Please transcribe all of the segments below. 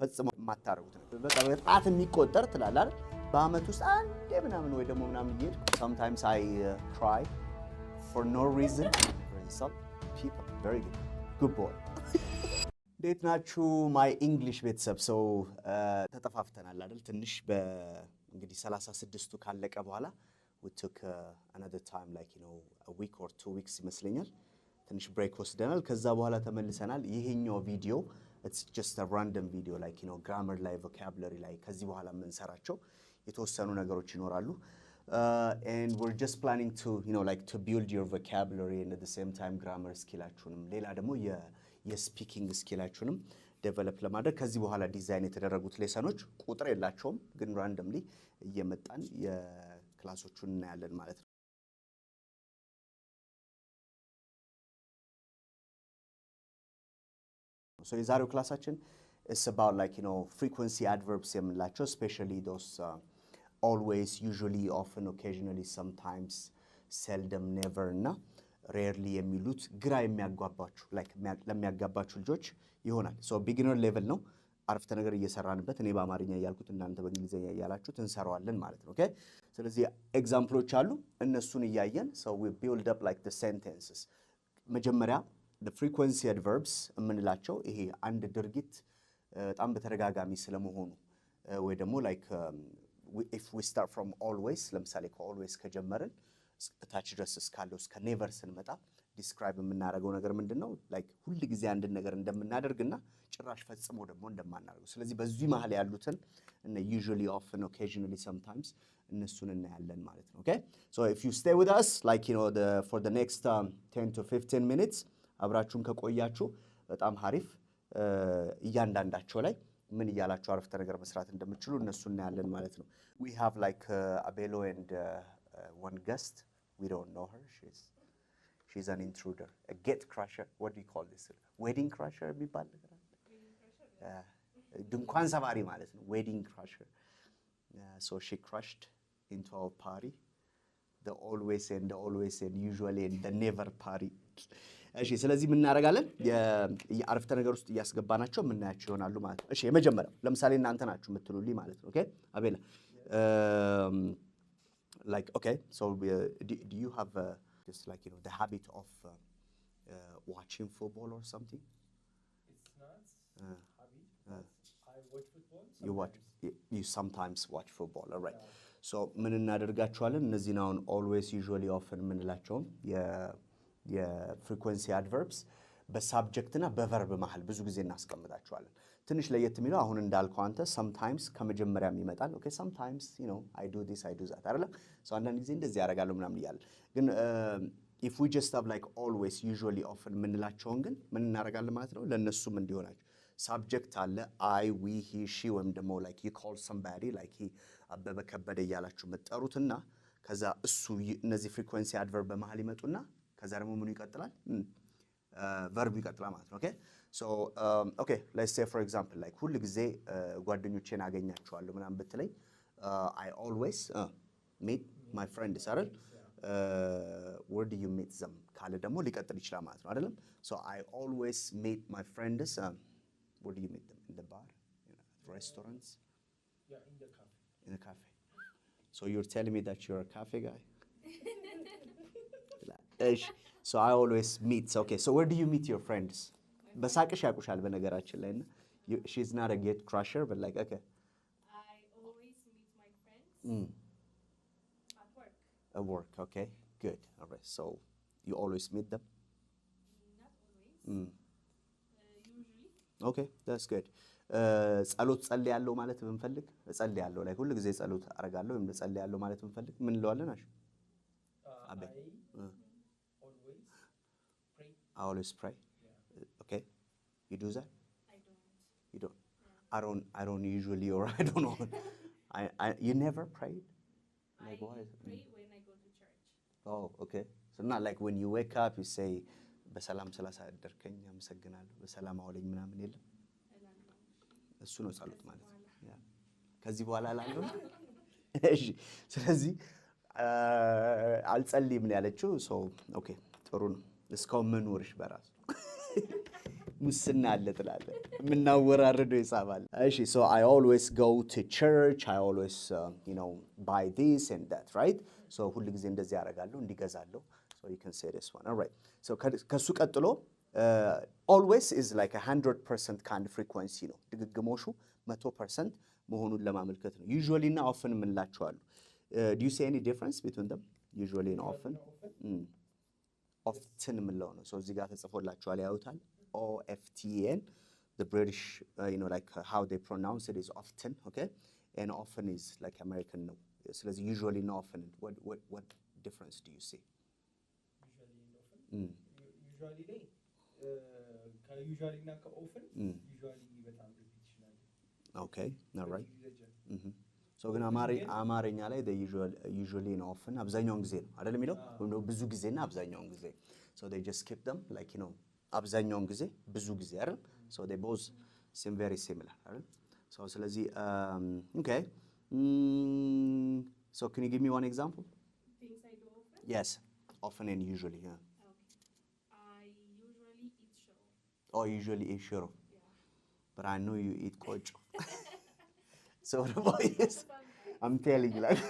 ፈጽሞ ማታረጉት ነው በቃ በጣት የሚቆጠር ትላል አይደል በአመት ውስጥ አንዴ ምናምን ወይ ደግሞ ምናምን ይሄድ sometimes I cry for no reason for insult people very good boy እንዴት ናችሁ my English ቤተሰብ ሰው ተጠፋፍተናል አይደል ትንሽ በእንግዲህ 36ቱ ካለቀ በኋላ we took another time like you know a week or 2 weeks ይመስለኛል ትንሽ ብሬክ ወስደናል ከዛ በኋላ ተመልሰናል ይሄኛው ቪዲዮ it's just a random video like you know grammar ላይ vocabulary ላይ ከዚህ በኋላ የምንሰራቸው የተወሰኑ ነገሮች ይኖራሉ and we're just planning to you know like to build your vocabulary and at the same time grammar skillአችሁንም ሌላ ደግሞ የስፒኪንግ ስኪላችሁንም ዴቨሎፕ ለማድረግ ከዚህ በኋላ ዲዛይን የተደረጉት ሌሰኖች ቁጥር የላቸውም ግን ራንደምሊ እየመጣን የክላሶቹን እናያለን ማለት ነው so የዛሬው ክላሳችን is about like you know frequency adverbs የምንላቸው especially those always usually often occasionally sometimes seldom never እና rarely የሚሉት ግራ የሚያጋባችሁ like ለሚያጋባችሁ ልጆች ይሆናል so beginner level ነው አረፍተ ነገር እየሰራንበት እኔ በአማርኛ ያልኩት እናንተ በእንግሊዘኛ ያላችሁት እንሰራዋለን ማለት ነው okay ስለዚህ ኤግዛምፕሎች አሉ እነሱን እያየን so we build up like the sentences መጀመሪያ the frequency adverbs የምንላቸው ይሄ አንድ ድርጊት በጣም በተደጋጋሚ ስለመሆኑ ወይ ደግሞ like if we start from always ለምሳሌ ከalways ከጀመርን attach ድረስ እስካለው እስከ never ስንመጣ describe የምናደርገው ነገር ምንድነው like ሁሉ ጊዜ አንድ ነገር እንደምናደርግና ጭራሽ ፈጽሞ ደግሞ እንደማናደርገው ስለዚህ በዚህ መሃል ያሉትን እና usually often occasionally sometimes እነሱን እናያለን ማለት ነው okay so if you stay with us like you know for the next 10 to 15 minutes አብራችሁን ከቆያችሁ በጣም ሐሪፍ እያንዳንዳቸው ላይ ምን ይያላችሁ አረፍተ ነገር መስራት እንደምትችሉ እነሱን እናያለን ማለት ነው we have like Abelo and one guest we don't know her she's an intruder a gate crusher what do you call this wedding crusher የሚባል ነገር አለ ድንኳን ሰባሪ ማለት ነው wedding crusher so she crushed into our party the always and usually and the never party እሺ ስለዚህ ምን እናደርጋለን የአረፍተ ነገር ውስጥ ያስገባናቸው ምን ናቸው ይሆናሉ ማለት ነው እሺ የመጀመሪያው ለምሳሌ እናንተ ናችሁ የምትሉልኝ ማለት ነው okay አቤላ like okay so do you have just like you know the habit of watching football or something it's not habit I watch football you sometimes watch football all right so ምን እናደርጋቸዋለን እነዚህ ነው always usually often ምንላቸው የፍሪኩዌንሲ አድቨርብስ በሳብጀክት እና በቨርብ መሃል ብዙ ጊዜ እናስቀምጣቸዋለን ትንሽ ለየት የሚለው አሁን እንዳልከው አንተ sometimes ከመጀመሪያም ይመጣል okay sometimes you know I do this I do that አይደለ so አንዳንድ ጊዜ እንደዚህ ያደርጋለሁ ምናምን ይያል ግን if we just have like always usually often ምንላቸውን ግን ምን እናደርጋለን ማለት ነው ለነሱም እንዲሆናቸው subject አለ I we he she ወይም ደግሞ like you call somebody like he አበበ ከበደ ያላችሁ መጠሩትና ከዛ እሱ እነዚህ ፍሪኩዌንሲ አድቨርብ በመሃል ይመጡና ከዛ ደግሞ ምን ይቀጥላል verb ይቀጥላል ማለት ነው okay so okay let's say for example like ሁሉ ጊዜ ጓደኞቼን አገኛቸዋለሁ ምናምን ብትለኝ I always meet my friends አይደል where do you meet them ካለ ደግሞ ሊቀጥል ይችላል ማለት ነው አይደለም so I always meet my friends where do you meet them in the bar in restaurants yeah in the cafe so you're telling me that you're a cafe guy so I always meet okay so where do you meet your friends በሳቅሽ ያቁሻል በነገራችን ላይ እና she's not a gate crusher but like okay I always meet my friends at work okay good all right so you always meet them not always usually okay that's good ጸሎት ጸልያለሁ ማለት ብንፈልግ ጸልያለሁ ላይ ሁሉ ጊዜ ጸሎት አረጋለሁ ወይም ጸልያለሁ ማለት ብንፈልግ ምን እንለዋለን አሽ አቤ I always pray yeah okay you do that I don't you don't yeah. I don't usually or I don't know you never prayed like why pray when I go to church oh okay so not like when you wake up you say በሰላም ስላሳደርከኝ አመሰግናለሁ በሰላም አውለኝ ምናምን የለም እሱ ነው ጸሎት ማለት ያ ከዚህ በኋላ አላለሁ እሺ ስለዚህ አልጸልይም ነው ያለችው so okay ጥሩ ነው እስካሁን መኖርሽ በራሱ ሙስና አለ ትላለህ የምናወራረደው ይሳባል እሺ so I always go to church I always buy this and that right so ሁሉ ጊዜ እንደዚህ ያደርጋለሁ እንዲገዛለሁ so you can say this one all right so ከሱ ቀጥሎ always is like 100% kind of frequency ነው ድግግሞሹ 100% መሆኑን ለማመልከት ነው usually እና often ምንላቸዋል do you see any difference between them usually and often often ምንለው ነው so እዚህ ጋር ተጽፎላችኋል ያዩታል OFTEN the British like how they pronounce it is often okay and often is like American no so usually and often what difference do you see usually and often usually usually እና often usually በጣም repetition አለ okay all right so ግን አማርኛ ላይ the usually and often አብዛኛውን ጊዜ ነው አይደል የሚለው ወይ ብዙ ጊዜና አብዛኛውን ጊዜ so they just keep them like አብዛኛውን ጊዜ ብዙ ጊዜ አይደል so they both seem very similar አይደል so ስለዚህ okay so can you give me one example Things I do often? yes often and usually yeah Okay. I usually eat shiro. oh usually eat shiro Yeah. but I know you eat kocho so what about you I'm telling you like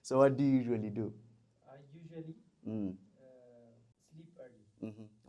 so what do you usually do I usually sleep early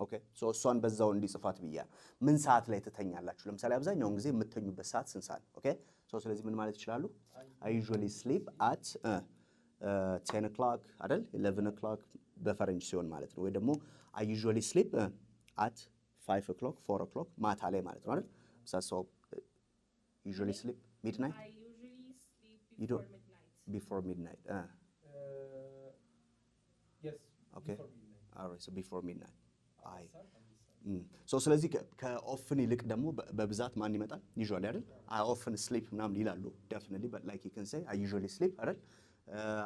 ኦኬ ሶ እሷን በዛው እንዲጽፋት ብያ ምን ሰዓት ላይ ትተኛላችሁ ለምሳሌ አብዛኛውን ጊዜ የምትተኙበት ሰዓት ስንት ሰዓት ኦኬ ሶ ስለዚህ ምን ማለት ይችላሉ I usually sleep at 10 o'clock አይደል 11 o'clock በፈረንጅ ሲሆን ማለት ነው ወይ ደግሞ I usually sleep at 5 o'clock 4 o'clock ማታ ላይ ማለት ነው አይደል so usually sleep midnight I usually sleep You before don't- midnight. before midnight yes Okay. before midnight all right so before midnight I Some. so ስለዚህ ከኦፍን ይልቅ ደግሞ በብዛት ማን ይመጣል usually አይደል I often sleep ምናምን ይላሉ definitely but like you can say I usually sleep አይደል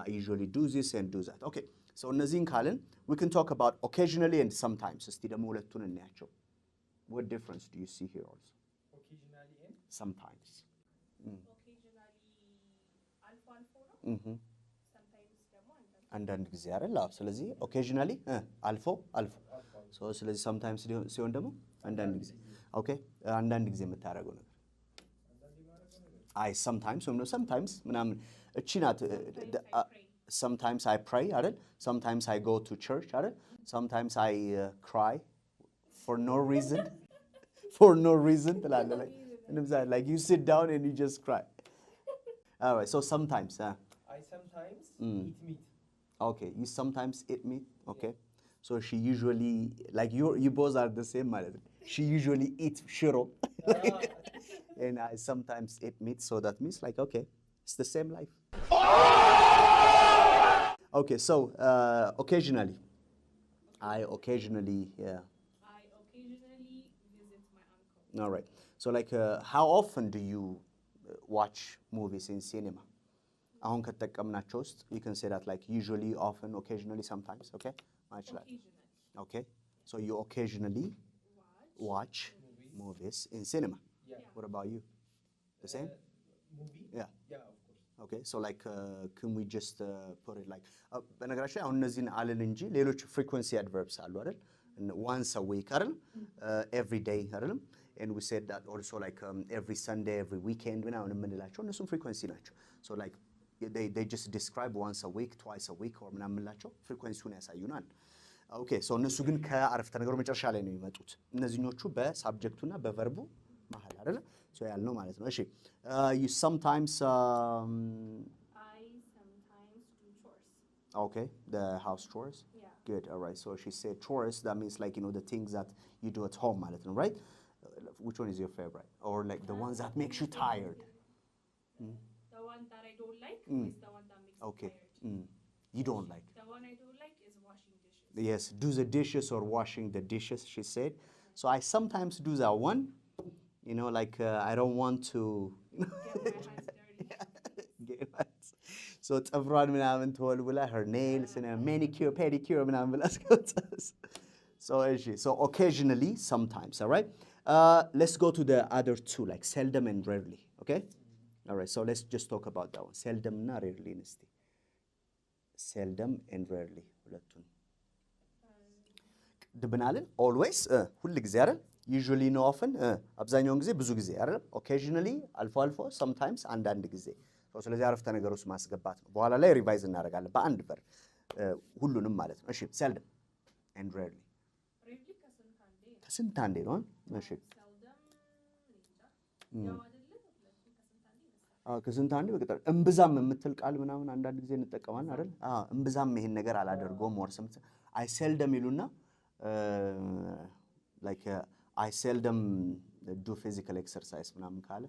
I usually do this and do that okay so እነዚህን ካልን we can talk about occasionally and sometimes እስቲ ደግሞ ሁለቱን እናያቸው what difference do you see here also occasionally and sometimes Occasionally አልፎ አልፎ ነው። Sometimes ደግሞ አንዳንድ ጊዜ አይደል አዎ ስለዚህ occasionally አልፎ አልፎ so ስለዚህ sometimes ሲሆን ደግሞ አንዳንድ ጊዜ okay አንዳንድ ጊዜ የምታደርገው ነገር I sometimes ምናምን እቺ ናት sometimes I pray አይደል sometimes I go to church አይደል sometimes I cry for no reason ትላለህ like you sit down and you just cry all right so sometimes I sometimes eat meat okay you sometimes eat meat okay so she usually like you both are the same ማለት ነው she usually eats shiro and I sometimes eat meat so that means like okay it's the same life okay so occasionally I occasionally I occasionally visit my uncle. all right so like how often do you watch movies in cinema አሁን ከተጠቀምናቸው ውስጥ you can say that like usually often occasionally sometimes okay Occasionally. okay so you occasionally watch movies in cinema yeah what about you the same movie yeah yeah of course okay so like can we just put it like በነገራችን ላይ አሁን እነዚህን አለን እንጂ ሌሎች frequency adverbs አሉ አይደል once a week አይደል every day አይደል and we said that also like every Sunday every weekend ምናምን የምንላቸው እነሱም frequency ናቸው so like they just describe once a week twice a week or ምናምን የምንላቸው frequencyውን ያሳዩናል okay so እነሱ ግን ከአረፍተ ነገሩ መጨረሻ ላይ ነው የሚመጡት እነዚህኞቹ በሳብጀክቱና በቨርቡ መሃል አይደል so ያልነው ማለት ነው እሺ you sometimes I sometimes do chores. okay the house chores Yeah. good all right so she said chores that means like the things that you do at home ማለት ነው right which one is your favorite or like the ones that makes you tired The one that I don't like is the one that makes okay me tired. you don't like The one I don't like is washing dishes. yes do the dishes or washing the dishes she said so I sometimes do that one like I don't want to Get my hands dirty. so ፀጉሯን ምናምን ተወልውላ her nails and manicure pedicure ምናምን ብላ እስከወጣች so so occasionally sometimes all right let's go to the other two like seldom and rarely okay all right so let's just talk about that one seldom እና rarely እስቲ seldom and rarely ሁለቱን ድብናልን always ሁሉ ጊዜ አይደል usually ነው often አብዛኛውን ጊዜ ብዙ ጊዜ አይደል occasionally አልፎ አልፎ sometimes አንዳንድ ጊዜ ስለዚህ አረፍተ ነገር ውስጥ ማስገባት ነው በኋላ ላይ ሪቫይዝ እናደርጋለን በአንድ በር ሁሉንም ማለት ነው እሺ seldom and rarely ከስንት አንዴ ነው እሺ ከስንት አንዴ በቀጥታ እምብዛም የምትል ቃል ምናምን አንዳንድ ጊዜ እንጠቀማለን አይደል እምብዛም ይሄን ነገር አላደርገውም or something I seldom ይሉና like I seldom do physical exercise ምናምን ካለ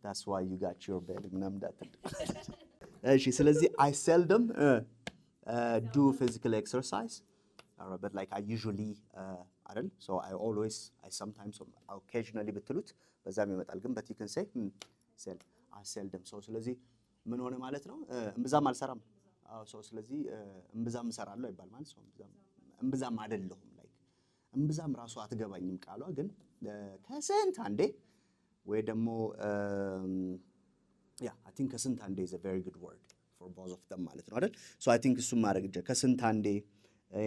that's why you got your bed ምናምን እንዳትል እሺ ስለዚህ I seldom do physical exercise but like I usually አይደል so I sometimes occasionally ብትሉት በዛም ይመጣል ግን but you can say I seldom so ስለዚህ ምን ሆነ ማለት ነው እምብዛም አልሰራም so ስለዚህ እምብዛም እሰራለሁ ይባል ማለት ነው እምብዛም አይደለሁም like እምብዛም ራሱ አትገባኝም ቃሏ ግን ከስንት አንዴ ወይ ደግሞ I think ከስንት አንዴ is a very good word for both of them ማለት ነው አይደል so I think እሱም ማድረግ ይችላል ከስንት አንዴ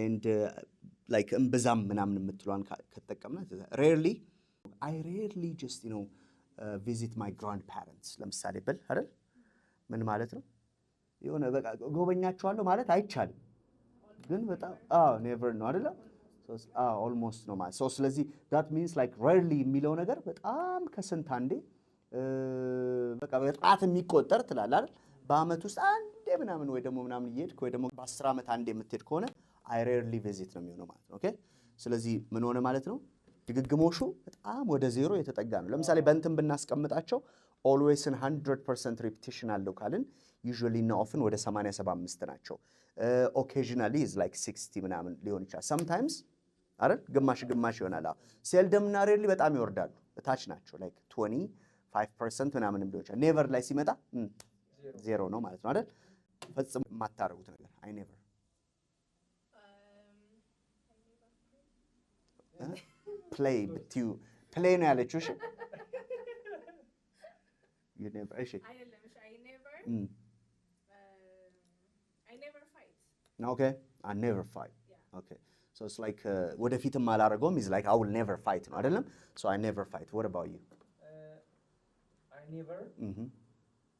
and like እምብዛም ምናምን የምትሏን ከተጠቀምናት rarely I rarely just visit my grandparents ለምሳሌ በል አይደል ምን ማለት ነው የሆነ በቃ ጎበኛቸዋለሁ ማለት አይቻልም ግን በጣም never ነው አይደል so almost ነው ማለት so ስለዚህ that means like rarely የሚለው ነገር በጣም ከስንት አንዴ በቃ በጣት የሚቆጠር ትላለህ አይደል በአመት ውስጥ አንዴ ምናምን ወይ ደግሞ ምናምን እየሄድክ ወይ ደግሞ በ10 አመት አንዴ የምትሄድ ከሆነ I rarely visit ነው የሚሆነው ማለት ነው ኦኬ ስለዚህ ምን ሆነ ማለት ነው ድግግሞሹ በጣም ወደ ዜሮ የተጠጋ ነው ለምሳሌ በእንትን ብናስቀምጣቸው always in 100% repetition አለው ካልን usually እና often ወደ 80-75 ናቸው occasionally is like 60 ምናምን ሊሆን ይችላል sometimes አይደል ግማሽ ይሆናል seldom እና rarely በጣም ይወርዳሉ ታች ናቸው like 25% ምናምን ሊሆን ይችላል never ላይ ሲመጣ ዜሮ ነው ማለት ነው አይደል ፈጽሞ የማታረጉት ነገር I never play with you play ነው ያለችው እሺ you never እሺ I never fight okay I never fight okay so it's like ወደፊትም አላረገውም is like I will never fight ነው አይደለም so I never fight what about you I never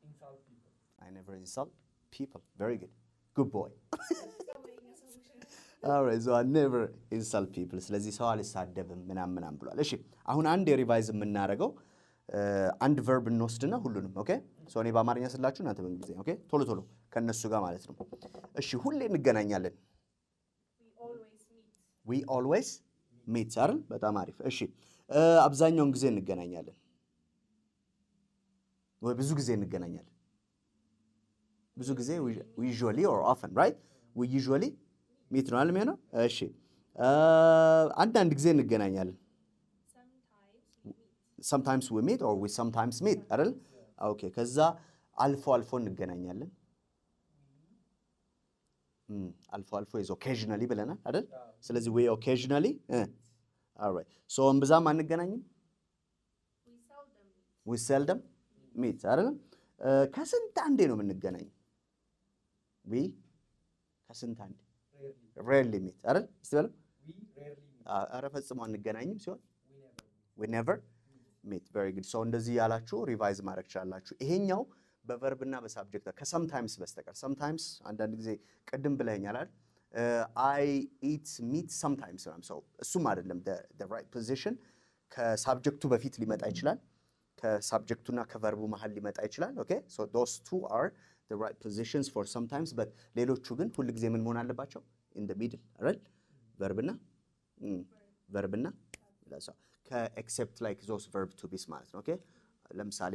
insult people I never insult people very good boy alright so I never insult people ስለዚህ ሰው አልሳደብም ምናምን ብሏል እሺ አሁን አንድ ሪቫይዝ የምናደርገው አንድ verb እንወስድና ሁሉንም ኦኬ ሶ እኔ በአማርኛ ስላችሁ እናንተ በእንግሊዝኛ ኦኬ ቶሎ ከነሱ ጋር ማለት ነው እሺ ሁሌ እንገናኛለን we always meet አይደል በጣም አሪፍ እሺ አብዛኛውን ጊዜ እንገናኛለን ወይ ብዙ ጊዜ እንገናኛለን ብዙ ጊዜ usually or often right we usually meet ነው አልሜ ነው እሺ አንዳንድ ጊዜ እንገናኛለን sometimes we meet or we sometimes meet አይደል ኦኬ ከዛ አልፎ እንገናኛለን አልፎ is occasionally ብለናል አይደል ስለዚህ we occasionally alright so እምብዛም አንገናኝም we seldom meet አይደል ከስንት አንዴ ነው የምንገናኝ we ከስንት አንዴ rarely meet አይደል እስቲ አረ ፈጽሞ አንገናኝም ሲሆን we never meet very good so እንደዚህ ያላችሁ ሪቫይዝ ማድረግ ይችላልላችሁ ይሄኛው በቨርብ እና በሳብጀክት ከሰምታይምስ በስተቀር sometimes አንዳንድ ጊዜ ቀድም ብለኛል አይደል I eat meat sometimes so እሱም አይደለም the right position ከሳብጀክቱ በፊት ሊመጣ ይችላል ከሳብጀክቱና ከቨርቡ መሃል ሊመጣ ይችላል okay so those two are the right positions for sometimes but ሌሎቹ ግን ሁሉ ጊዜ ምን መሆን አለባቸው in the middle right verb na except like those verb to be ማለት ነው okay ለምሳሌ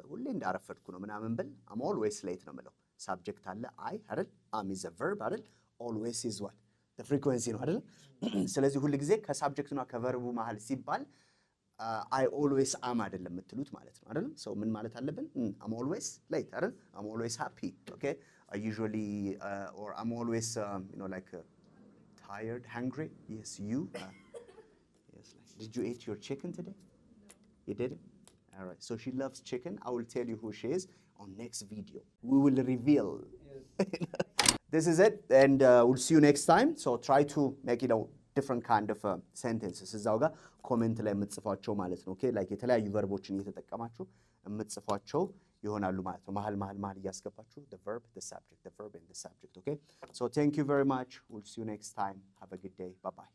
ሁሌ እንዳረፈድኩ ነው ምናምን ብል I'm always late ነው ማለት subject አለ I አይደል am is a verb አይደል always is what the frequency ነው አይደል ስለዚህ ሁሉ ጊዜ ከሳብጀክቱና ከቨርቡ መሃል ሲባል I always am አይደለም የምትሉት ማለት ነው አይደል so ምን ማለት አለብን I'm always late አይደል I'm always happy okay I usually or I'm always like tired hungry yes you yes like did you eat your chicken today you didn't all right so she loves chicken I will tell you who she is on next video we will reveal yes. This is it and we'll see you next time so try to make it a different kind of sentences እዛው ጋር ኮሜንት ላይ የምትጽፏቸው ማለት ነው ኦኬ ላይክ የተለያዩ ቨርቦችን እየተጠቀማችሁ የምትጽፏቸው ይሆናሉ ማለት ነው መሃል እያስገባችሁ the verb the subject the verb and the subject okay so thank you very much we'll see you next time have a good day bye bye